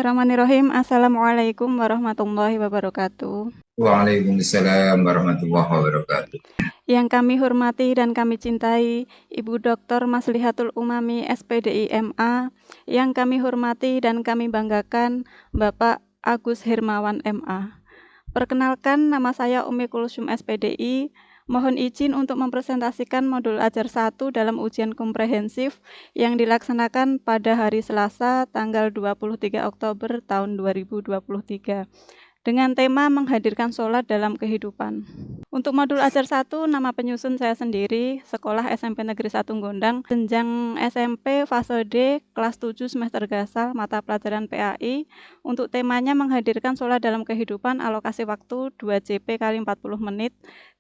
Bismillahirrahmanirrahim. Assalamualaikum warahmatullahi wabarakatuh. Waalaikumsalam warahmatullahi wabarakatuh. Yang kami hormati dan kami cintai Ibu Dr. Maslihatul Umami SPDI MA, yang kami hormati dan kami banggakan Bapak Agus Hermawan MA. Perkenalkan, nama saya Umi Kulsum SPDI. Mohon izin untuk mempresentasikan modul ajar 1 dalam ujian komprehensif yang dilaksanakan pada hari Selasa tanggal 23 Oktober tahun 2023 dengan tema menghadirkan sholat dalam kehidupan. Untuk modul ajar 1, nama penyusun saya sendiri, Sekolah SMP Negeri 1 Gondang, jenjang SMP fase D, kelas 7 semester gasal, mata pelajaran PAI. Untuk temanya menghadirkan sholat dalam kehidupan, alokasi waktu 2 JP kali 40 menit.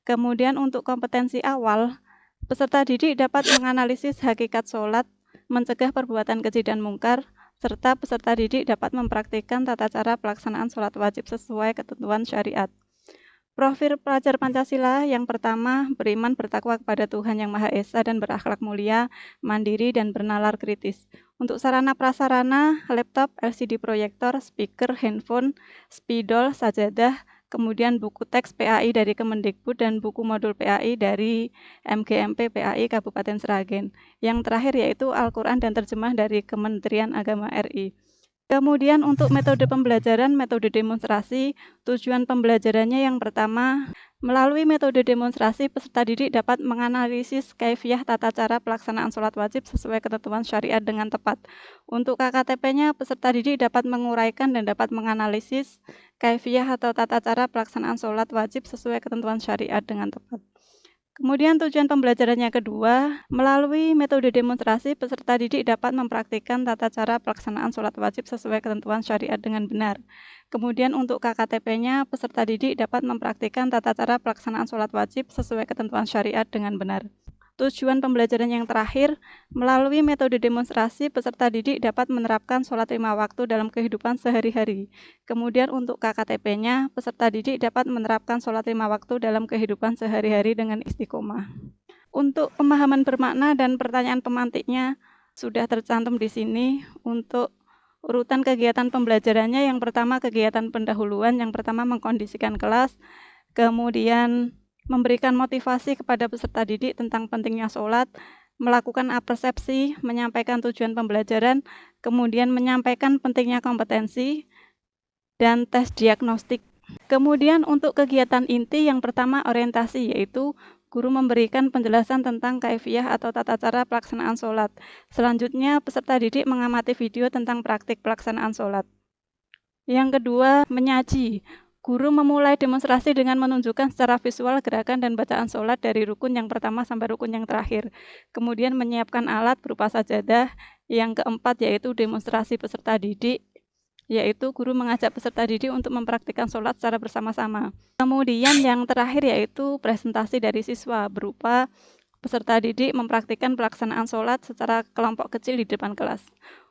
Kemudian untuk kompetensi awal, peserta didik dapat menganalisis hakikat sholat, mencegah perbuatan keji dan mungkar, serta peserta didik dapat mempraktikkan tata cara pelaksanaan sholat wajib sesuai ketentuan syariat. Profil pelajar Pancasila yang pertama, beriman bertakwa kepada Tuhan Yang Maha Esa dan berakhlak mulia, mandiri dan bernalar kritis. Untuk sarana prasarana, laptop, LCD proyektor, speaker, handphone, spidol, sajadah, kemudian buku teks PAI dari Kemendikbud dan buku modul PAI dari MGMP PAI Kabupaten Sragen. Yang terakhir yaitu Al-Quran dan terjemah dari Kementerian Agama RI. Kemudian untuk metode pembelajaran, metode demonstrasi, tujuan pembelajarannya yang pertama, melalui metode demonstrasi, peserta didik dapat menganalisis kaifiah tata cara pelaksanaan sholat wajib sesuai ketentuan syariat dengan tepat. Untuk KKTP-nya, peserta didik dapat menguraikan dan dapat menganalisis kaifiah atau tata cara pelaksanaan sholat wajib sesuai ketentuan syariat dengan tepat. Kemudian tujuan pembelajarannya kedua, melalui metode demonstrasi, peserta didik dapat mempraktikkan tata cara pelaksanaan sholat wajib sesuai ketentuan syariat dengan benar. Kemudian untuk KKTP-nya, peserta didik dapat mempraktikkan tata cara pelaksanaan sholat wajib sesuai ketentuan syariat dengan benar. Tujuan pembelajaran yang terakhir, melalui metode demonstrasi, peserta didik dapat menerapkan sholat 5 waktu dalam kehidupan sehari-hari. Kemudian untuk KKTP-nya, peserta didik dapat menerapkan sholat 5 waktu dalam kehidupan sehari-hari dengan istiqomah. Untuk pemahaman bermakna dan pertanyaan pemantiknya sudah tercantum di sini. Untuk urutan kegiatan pembelajarannya, yang pertama kegiatan pendahuluan, yang pertama mengkondisikan kelas, kemudian memberikan motivasi kepada peserta didik tentang pentingnya sholat, melakukan apersepsi, menyampaikan tujuan pembelajaran, kemudian menyampaikan pentingnya kompetensi, dan tes diagnostik. Kemudian untuk kegiatan inti yang pertama orientasi, yaitu guru memberikan penjelasan tentang kaifiah atau tata cara pelaksanaan sholat. Selanjutnya peserta didik mengamati video tentang praktik pelaksanaan sholat. Yang kedua, menyaji. Guru memulai demonstrasi dengan menunjukkan secara visual gerakan dan bacaan sholat dari rukun yang pertama sampai rukun yang terakhir. Kemudian menyiapkan alat berupa sajadah. Yang keempat yaitu demonstrasi peserta didik, yaitu guru mengajak peserta didik untuk mempraktikkan sholat secara bersama-sama. Kemudian yang terakhir yaitu presentasi dari siswa berupa peserta didik mempraktikkan pelaksanaan sholat secara kelompok kecil di depan kelas.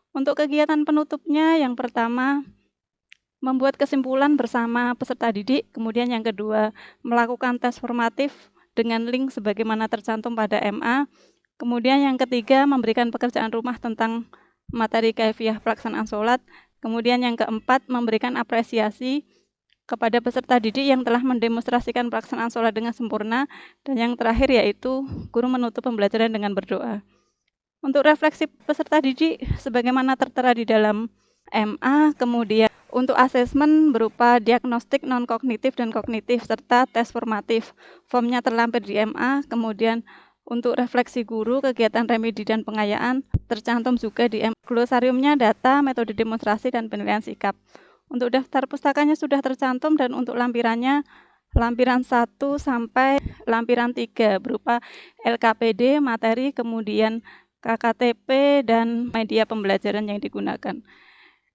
Untuk kegiatan penutupnya, yang pertama membuat kesimpulan bersama peserta didik, kemudian yang kedua melakukan tes formatif dengan link sebagaimana tercantum pada MA, kemudian yang ketiga memberikan pekerjaan rumah tentang materi kaifiah pelaksanaan sholat, kemudian yang keempat memberikan apresiasi kepada peserta didik yang telah mendemonstrasikan pelaksanaan sholat dengan sempurna, dan yang terakhir yaitu guru menutup pembelajaran dengan berdoa. Untuk refleksi peserta didik sebagaimana tertera di dalam MA, kemudian untuk asesmen berupa diagnostik non-kognitif dan kognitif, serta tes formatif. Formnya terlampir di MA, kemudian untuk refleksi guru, kegiatan remedi dan pengayaan, tercantum juga di MA. Glosariumnya data, metode demonstrasi, dan penilaian sikap. Untuk daftar pustakanya sudah tercantum, dan untuk lampirannya, lampiran 1 sampai lampiran 3 berupa LKPD, materi, kemudian KKTP, dan media pembelajaran yang digunakan.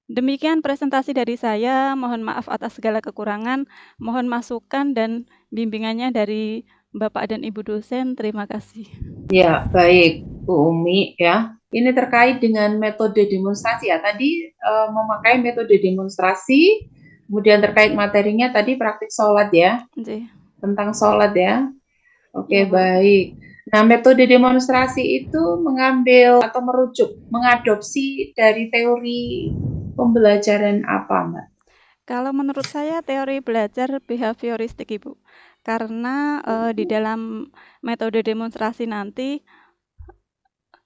Demikian presentasi dari saya, mohon maaf atas segala kekurangan, mohon masukan dan bimbingannya dari Bapak dan Ibu dosen, terima kasih. Ya, baik Bu Umi ya. Ini terkait dengan metode demonstrasi ya. Tadi memakai metode demonstrasi, kemudian terkait materinya tadi praktik sholat ya. Tentang sholat ya. Oke, baik. Nah, metode demonstrasi itu mengambil atau merujuk, mengadopsi dari teori pembelajaran apa, Mbak? Kalau menurut saya teori belajar behavioristik, Ibu. Karena di dalam metode demonstrasi nanti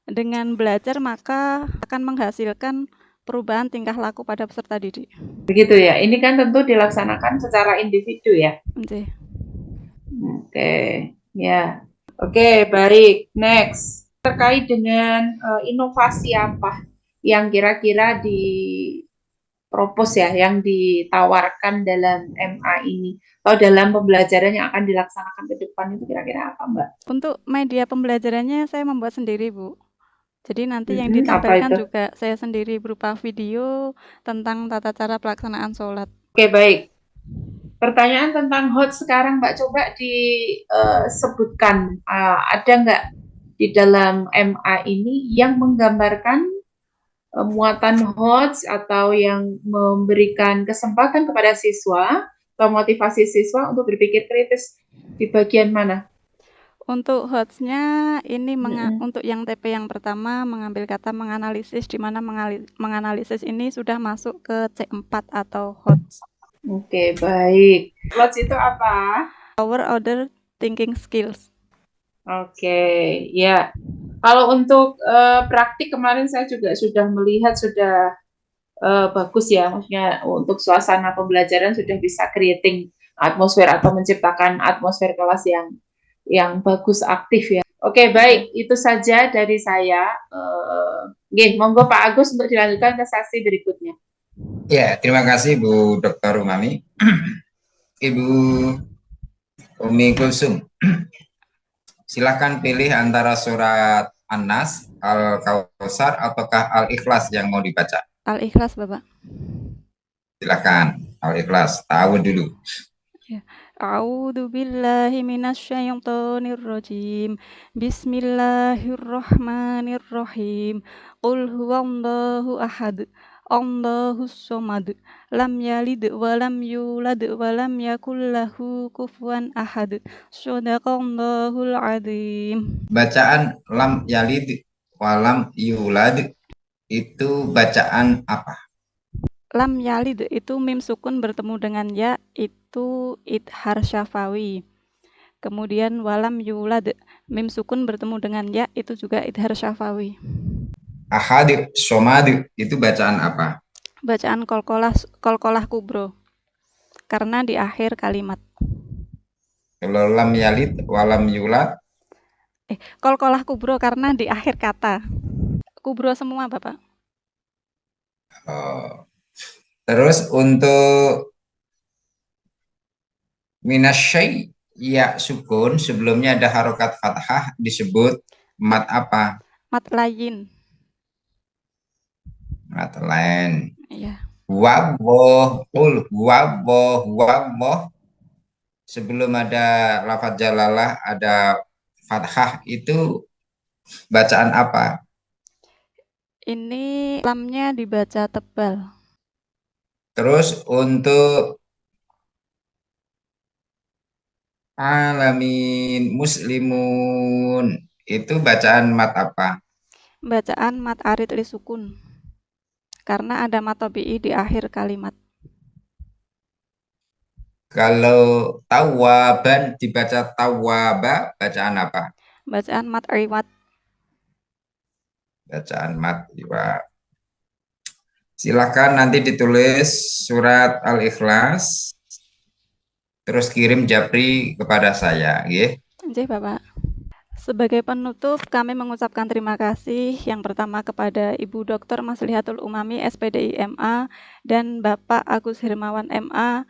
dengan belajar maka akan menghasilkan perubahan tingkah laku pada peserta didik. Begitu ya. Ini kan tentu dilaksanakan secara individu ya. Oke. Oke, ya. Oke, baik. Next. Terkait dengan inovasi apa yang kira-kira dipropos ya, yang ditawarkan dalam MA ini atau dalam pembelajaran yang akan dilaksanakan ke depan itu kira-kira apa, Mbak? Untuk media pembelajarannya saya membuat sendiri, Bu. Jadi nanti yang Apa ditampilkan itu? juga saya sendiri berupa video tentang tata cara pelaksanaan sholat. Oke, baik. Pertanyaan tentang hot sekarang, Mbak, coba disebutkan ada nggak di dalam MA ini yang menggambarkan muatan HOTS atau yang memberikan kesempatan kepada siswa atau motivasi siswa untuk berpikir kritis di bagian mana? Untuk HOTS-nya ini untuk yang TP yang pertama mengambil kata menganalisis, di mana menganalisis ini sudah masuk ke C4 atau HOTS. Oke, baik. HOTS itu apa? Our Other Thinking Skills. Oke, ya. Kalau untuk praktik kemarin saya juga sudah melihat sudah bagus ya, maksudnya untuk suasana pembelajaran sudah bisa creating atmosfer atau menciptakan atmosfer kelas yang bagus, aktif ya. Oke, baik, itu saja dari saya. Monggo Pak Agus untuk dilanjutkan ke sesi berikutnya. Ya, terima kasih Bu Dr. Umami. Ibu Umi Kulsum, silakan pilih antara surat An-Nas, Al-Kautsar, ataukah Al-Ikhlas yang mau dibaca. Al-Ikhlas, Bapak. Silakan, Al-Ikhlas. Tahu dulu. Ya. A'udzu billahi minasyaitonir rajim. Bismillahirrahmanirrahim. Qul huwallahu ahad. Allahus somad. Lam yalid wa lam yulad wa lam yakul lahu kufuwan ahad. Shadaqallahul azim. Bacaan lam yalid wa lam yulad itu bacaan apa? Lam yalid itu mim sukun bertemu dengan ya, itu idhar syafawi. Kemudian walam yulad, mim sukun bertemu dengan ya, itu juga idhar syafawi. Ahad somad itu bacaan apa? Bacaan kolkolah kubro, karena di akhir kalimat. Kalau lam yalid walam yulad, Kolkolah kubro karena di akhir kata. Kubro semua, Bapak. Terus untuk minasyai ya sukun sebelumnya ada harokat fathah disebut mat apa? Mat lain. Mat lain. Iya. Waboh, waboh. Sebelum ada lafadz jalalah ada fathah itu bacaan apa? Ini lamnya dibaca tebal. Terus untuk alamin muslimun itu bacaan mat apa? Bacaan mat arid li sukun. Karena ada mat tabi'i di akhir kalimat. Kalau tawaban dibaca tawaba, bacaan apa? Bacaan mat riwat. Bacaan mat riwat. Silakan nanti ditulis surat Al-Ikhlas, terus kirim japri kepada saya, ya. Nggih, Bapak. Sebagai penutup, kami mengucapkan terima kasih yang pertama kepada Ibu Dr. Maslihatul Umami, SPDI MA, dan Bapak Agus Hermawan MA,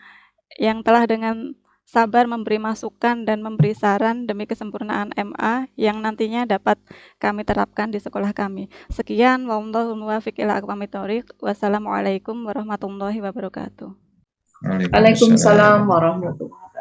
yang telah dengan sabar memberi masukan dan memberi saran demi kesempurnaan MA yang nantinya dapat kami terapkan di sekolah kami. Sekian, wallahul muwaffiq ila aqwamit thoriq. Wassalamualaikum warahmatullahi wabarakatuh. Waalaikumsalam warahmatullahi wabarakatuh.